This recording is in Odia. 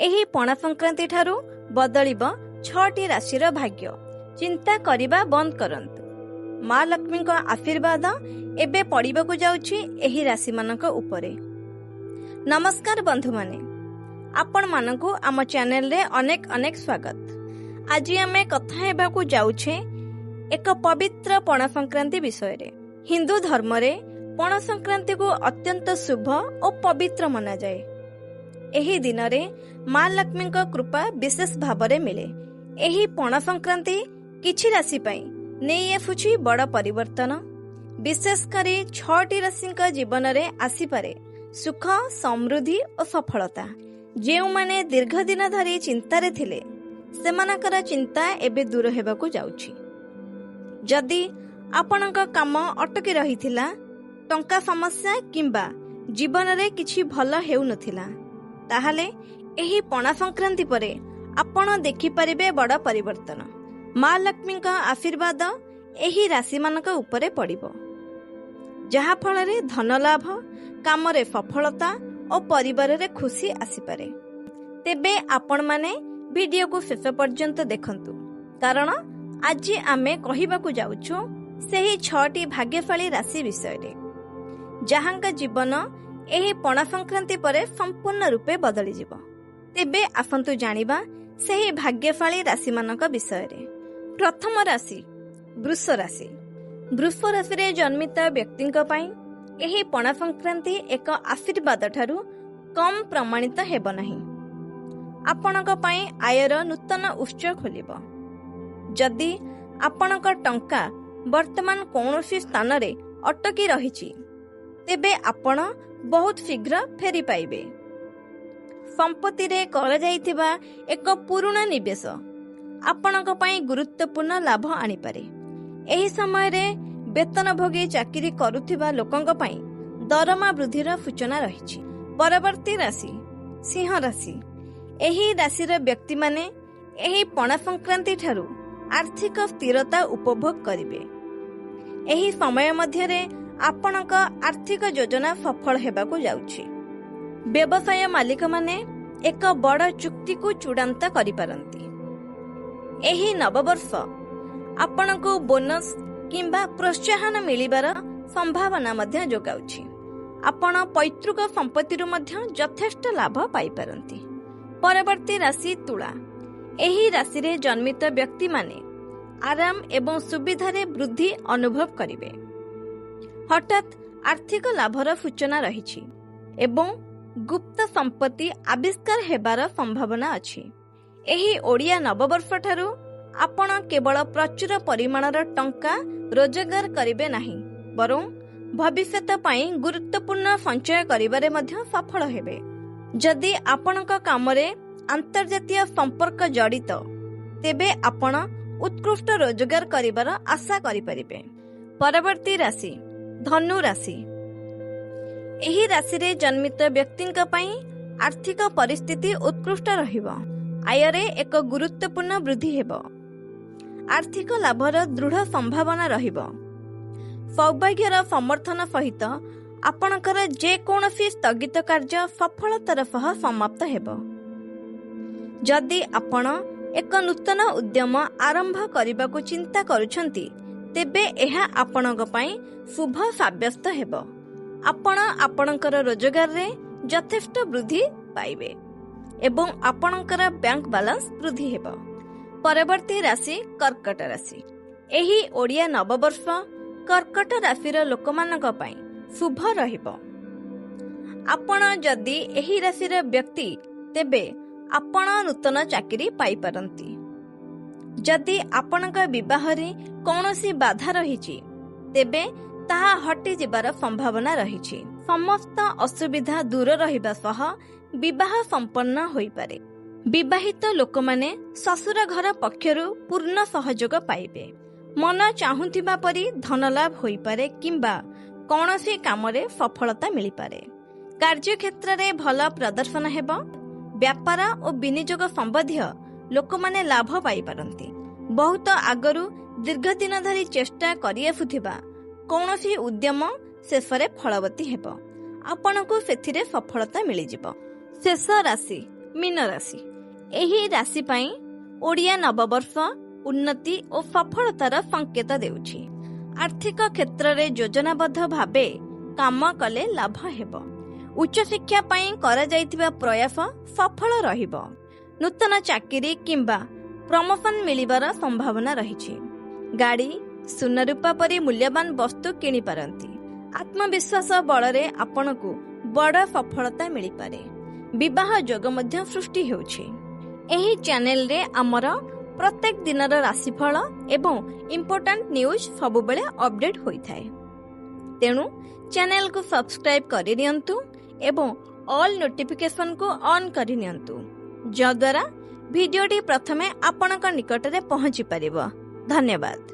ଏହି ପଣା ସଂକ୍ରାନ୍ତି ଠାରୁ ବଦଳିବ 6ଟି ରାଶିର ଭାଗ୍ୟ। ଚିନ୍ତା କରିବା ବନ୍ଦ କରନ୍ତୁ। ମା ଲକ୍ଷ୍ମୀଙ୍କ ଆଶୀର୍ବାଦ ଏବେ ପଡ଼ିବାକୁ ଯାଉଛି ଏହି ରାଶିମାନଙ୍କ ଉପରେ। ନମସ୍କାର ବନ୍ଧୁମାନେ, ଆପଣମାନଙ୍କୁ ଆମ ଚ୍ୟାନେଲରେ ଅନେକ ଅନେକ ସ୍ୱାଗତ। ଆଜି ଆମେ କଥା ହେବାକୁ ଯାଉଛେ ଏକ ପବିତ୍ର ପଣା ସଂକ୍ରାନ୍ତି ବିଷୟରେ। ହିନ୍ଦୁ ଧର୍ମରେ ପଣା ସଂକ୍ରାନ୍ତିକୁ ଅତ୍ୟନ୍ତ ଶୁଭ ଓ ପବିତ୍ର ମନାଯାଏ। ଏହି ଦିନରେ ମା ଲକ୍ଷ୍ମୀଙ୍କ କୃପା ବିଶେଷ ଭାବରେ ମିଳେ। ଏହି ପଣା ସଂକ୍ରାନ୍ତି କିଛି ରାଶି ପାଇଁ ନେଇ ଆସୁଛି ବଡ଼ ପରିବର୍ତ୍ତନ। ବିଶେଷ କରି 6ଟି ରାଶିଙ୍କ ଜୀବନରେ ଆସିପାରେ ସୁଖ, ସମୃଦ୍ଧି ଓ ସଫଳତା। ଯେଉଁମାନେ ଦୀର୍ଘ ଦିନ ଧରି ଚିନ୍ତାରେ ଥିଲେ, ସେମାନଙ୍କର ଚିନ୍ତା ଏବେ ଦୂର ହେବାକୁ ଯାଉଛି। ଯଦି ଆପଣଙ୍କ କାମ ଅଟକି ରହିଥିଲା, ଟଙ୍କା ସମସ୍ୟା କିମ୍ବା ଜୀବନରେ କିଛି ଭଲ ହେଉନଥିଲା, ତାହେଲେ ଏହି ପଣା ସଂକ୍ରାନ୍ତି ପରେ ଆପଣ ଦେଖିପାରିବେ ବଡ଼ ପରିବର୍ତ୍ତନ। ମା ଲକ୍ଷ୍ମୀଙ୍କ ଆଶୀର୍ବାଦ ଏହି ରାଶିମାନଙ୍କ ଉପରେ ପଡ଼ିବ, ଯାହାଫଳରେ ଧନ ଲାଭ, କାମରେ ସଫଳତା ଓ ପରିବାରରେ ଖୁସି ଆସିପାରେ। ତେବେ ଆପଣମାନେ ଭିଡ଼ିଓକୁ ଶେଷ ପର୍ଯ୍ୟନ୍ତ ଦେଖନ୍ତୁ, କାରଣ ଆଜି ଆମେ କହିବାକୁ ଯାଉଛୁ ସେହି 6ଟି ଭାଗ୍ୟଶାଳୀ ରାଶି ବିଷୟରେ, ଯାହାଙ୍କ ଜୀବନ ଏହି ପଣା ସଂକ୍ରାନ୍ତି ପରେ ସମ୍ପୂର୍ଣ୍ଣ ରୂପେ ବଦଳିଯିବ। ତେବେ ଆସନ୍ତୁ ଜାଣିବା ସେହି ଭାଗ୍ୟଶାଳୀ ରାଶିମାନଙ୍କ ବିଷୟରେ। ପ୍ରଥମ ରାଶି ବୃଷ ରାଶି। ବୃଷ ରାଶିରେ ଜନ୍ମିତ ବ୍ୟକ୍ତିଙ୍କ ପାଇଁ ଏହି ପଣା ସଂକ୍ରାନ୍ତି ଏକ ଆଶୀର୍ବାଦ ଠାରୁ କମ୍ ପ୍ରମାଣିତ ହେବ ନାହିଁ। ଆପଣଙ୍କ ପାଇଁ ଆୟର ନୂତନ ଉତ୍ସ ଖୋଲିବ। ଯଦି ଆପଣଙ୍କ ଟଙ୍କା ବର୍ତ୍ତମାନ କୌଣସି ସ୍ଥାନରେ ଅଟକି ରହିଛି, ତେବେ ଆପଣ ବହୁତ ଶୀଘ୍ର ଫେରି ପାଇବେ। ସମ୍ପତ୍ତିରେ କରାଯାଇଥିବା ଏକ ପୁରୁଣା ନିବେଶ ଆପଣଙ୍କ ପାଇଁ ଗୁରୁତ୍ୱପୂର୍ଣ୍ଣ ଲାଭ ଆଣିପାରେ। ଏହି ସମୟରେ ବେତନଭୋଗୀ ଚାକିରି କରୁଥିବା ଲୋକଙ୍କ ପାଇଁ ଦରମା ବୃଦ୍ଧିର ସୂଚନା ରହିଛି। ପରବର୍ତ୍ତୀ ରାଶି ସିଂହ ରାଶି। ଏହି ରାଶିର ବ୍ୟକ୍ତିମାନେ ଏହି ପଣା ସଂକ୍ରାନ୍ତି ଠାରୁ ଆର୍ଥିକ ସ୍ଥିରତା ଉପଭୋଗ କରିବେ। ଏହି ସମୟ ମଧ୍ୟରେ ଆପଣଙ୍କ ଆର୍ଥିକ ଯୋଜନା ସଫଳ ହେବାକୁ ଯାଉଛି। ବ୍ୟବସାୟ ମାଲିକମାନେ ଏକ ବଡ଼ ଚୁକ୍ତିକୁ ଚୂଡ଼ାନ୍ତ କରିପାରନ୍ତି। ଏହି ନବବର୍ଷ ଆପଣଙ୍କୁ ବୋନସ୍ କିମ୍ବା ପ୍ରୋତ୍ସାହନ ମିଳିବାର ସମ୍ଭାବନା ମଧ୍ୟ ଯୋଗାଉଛି। ଆପଣ ପୈତୃକ ସମ୍ପତ୍ତିରୁ ମଧ୍ୟ ଯଥେଷ୍ଟ ଲାଭ ପାଇପାରନ୍ତି। ପରବର୍ତ୍ତୀ ରାଶି ତୁଳା। ଏହି ରାଶିରେ ଜନ୍ମିତ ବ୍ୟକ୍ତିମାନେ ଆରାମ ଏବଂ ସୁବିଧାରେ ବୃଦ୍ଧି ଅନୁଭବ କରିବେ। ହଠାତ୍ ଆର୍ଥିକ ଲାଭର ସୂଚନା ରହିଛି ଏବଂ ଗୁପ୍ତ ସମ୍ପତ୍ତି ଆବିଷ୍କାର ହେବାର ସମ୍ଭାବନା ଅଛି। ଏହି ଓଡ଼ିଆ ନବବର୍ଷ ଠାରୁ ଆପଣ କେବଳ ପ୍ରଚୁର ପରିମାଣର ଟଙ୍କା ରୋଜଗାର କରିବେ ନାହିଁ, ବରଂ ଭବିଷ୍ୟତ ପାଇଁ ଗୁରୁତ୍ୱପୂର୍ଣ୍ଣ ସଞ୍ଚୟ କରିବାରେ ମଧ୍ୟ ସଫଳ ହେବେ। ଯଦି ଆପଣଙ୍କ କାମରେ ଆନ୍ତର୍ଜାତୀୟ ସମ୍ପର୍କ ଜଡ଼ିତ, ତେବେ ଆପଣ ଉତ୍କୃଷ୍ଟ ରୋଜଗାର କରିବାର ଆଶା କରିପାରିବେ। ପରବର୍ତ୍ତୀ ରାଶି ଧନୁ ରାଶି। ଏହି ରାଶିରେ ଜନ୍ମିତ ବ୍ୟକ୍ତିଙ୍କ ପାଇଁ ଆର୍ଥିକ ପରିସ୍ଥିତି ଉତ୍କୃଷ୍ଟ ରହିବ। ଆୟରେ ଏକ ଗୁରୁତ୍ୱପୂର୍ଣ୍ଣ ବୃଦ୍ଧି ହେବ। ଆର୍ଥିକ ଲାଭର ଦୃଢ଼ ସମ୍ଭାବନା ରହିବ। ସୌଭାଗ୍ୟର ସମର୍ଥନ ସହିତ ଆପଣଙ୍କର ଯେକୌଣସି ସ୍ଥଗିତ କାର୍ଯ୍ୟ ସଫଳତାର ସହ ସମାପ୍ତ ହେବ। ଯଦି ଆପଣ ଏକ ନୂତନ ଉଦ୍ୟମ ଆରମ୍ଭ କରିବାକୁ ଚିନ୍ତା କରୁଛନ୍ତି, ତେବେ ଏହା ଆପଣଙ୍କ ପାଇଁ ଶୁଭ ସାବ୍ୟସ୍ତ ହେବ। ଆପଣ ଆପଣଙ୍କର ରୋଜଗାରରେ ଯଥେଷ୍ଟ ବୃଦ୍ଧି ପାଇବେ ଏବଂ ଆପଣଙ୍କର ବ୍ୟାଙ୍କ ବାଲାନ୍ସ ବୃଦ୍ଧି ହେବ। ପରବର୍ତ୍ତୀ ରାଶି କର୍କଟ ରାଶି। ଏହି ଓଡ଼ିଆ ନବବର୍ଷ କର୍କଟ ରାଶିର ଲୋକମାନଙ୍କ ପାଇଁ ଶୁଭ ରହିବ। ଆପଣ ଯଦି ଏହି ରାଶିର ବ୍ୟକ୍ତି, ତେବେ ଆପଣ ନୂତନ ଚାକିରି ପାଇପାରନ୍ତି। ଯଦି ଆପଣଙ୍କ ବିବାହରେ କୌଣସି ବାଧା ରହିଛି, ତେବେ ତାହା ହଟିଯିବାର ସମ୍ଭାବନା ରହିଛି। ସମସ୍ତ ଅସୁବିଧା ଦୂର ରହିବା ସହ ବିବାହ ସମ୍ପନ୍ନ ହୋଇପାରେ। ବିବାହିତ ଲୋକମାନେ ଶ୍ୱଶୁର ଘର ପକ୍ଷରୁ ପୂର୍ଣ୍ଣ ସହଯୋଗ ପାଇବେ। ମନ ଚାହୁଁଥିବା ପରି ଧନଲାଭ ହୋଇପାରେ କିମ୍ବା କୌଣସି କାମରେ ସଫଳତା ମିଳିପାରେ। କାର୍ଯ୍ୟକ୍ଷେତ୍ରରେ ଭଲ ପ୍ରଦର୍ଶନ ହେବ। ବ୍ୟାପାର ଓ ବିନିଯୋଗ ସମ୍ବନ୍ଧୀୟ ଲୋକମାନେ ଲାଭ ପାଇପାରନ୍ତି। ବହୁତ ଆଗରୁ ଦୀର୍ଘ ଦିନ ଧରି ଚେଷ୍ଟା କରିଆସୁଥିବା କୌଣସି ଉଦ୍ୟମ ଶେଷରେ ଫଳବତୀ ହେବ। ଆପଣଙ୍କୁ ସେଥିରେ ସଫଳତା ମିଳିଯିବ। ଶେଷ ରାଶି मीन राशि एही राशि पई ओडिया नववर्ष उन्नति और सफलतार संकेत देउछि। आर्थिक क्षेत्र रे योजनाबद्ध भावे काम कले लाभ हेब। उच्च शिक्षा पई करा जाइथिबा प्रयास सफल रहिब। नूतन चाकरी किंबा प्रमोशन मिलिबार संभावना रहिछि। गाड़ी सुना रूपा परि मूल्यवान वस्तु किनि पारंती। आत्मविश्वास बलरे आपनकु बड़ सफलता मिली पारे। विवाह योग मध्य सृष्टि हेउछि। एही चैनल रे हमर प्रत्येक दिनर राशिफल एवं इम्पोर्टेंट न्यूज सबु बेले अपडेट होई थाए। तेणु चैनल को सब्सक्राइब करि नियंतु एवं ऑल नोटिफिकेशन को ऑन करि नियंतु, जद्वारा भिडियोटी प्रथमे आपनक निकटरे पहुंची परिबो। धन्यवाद।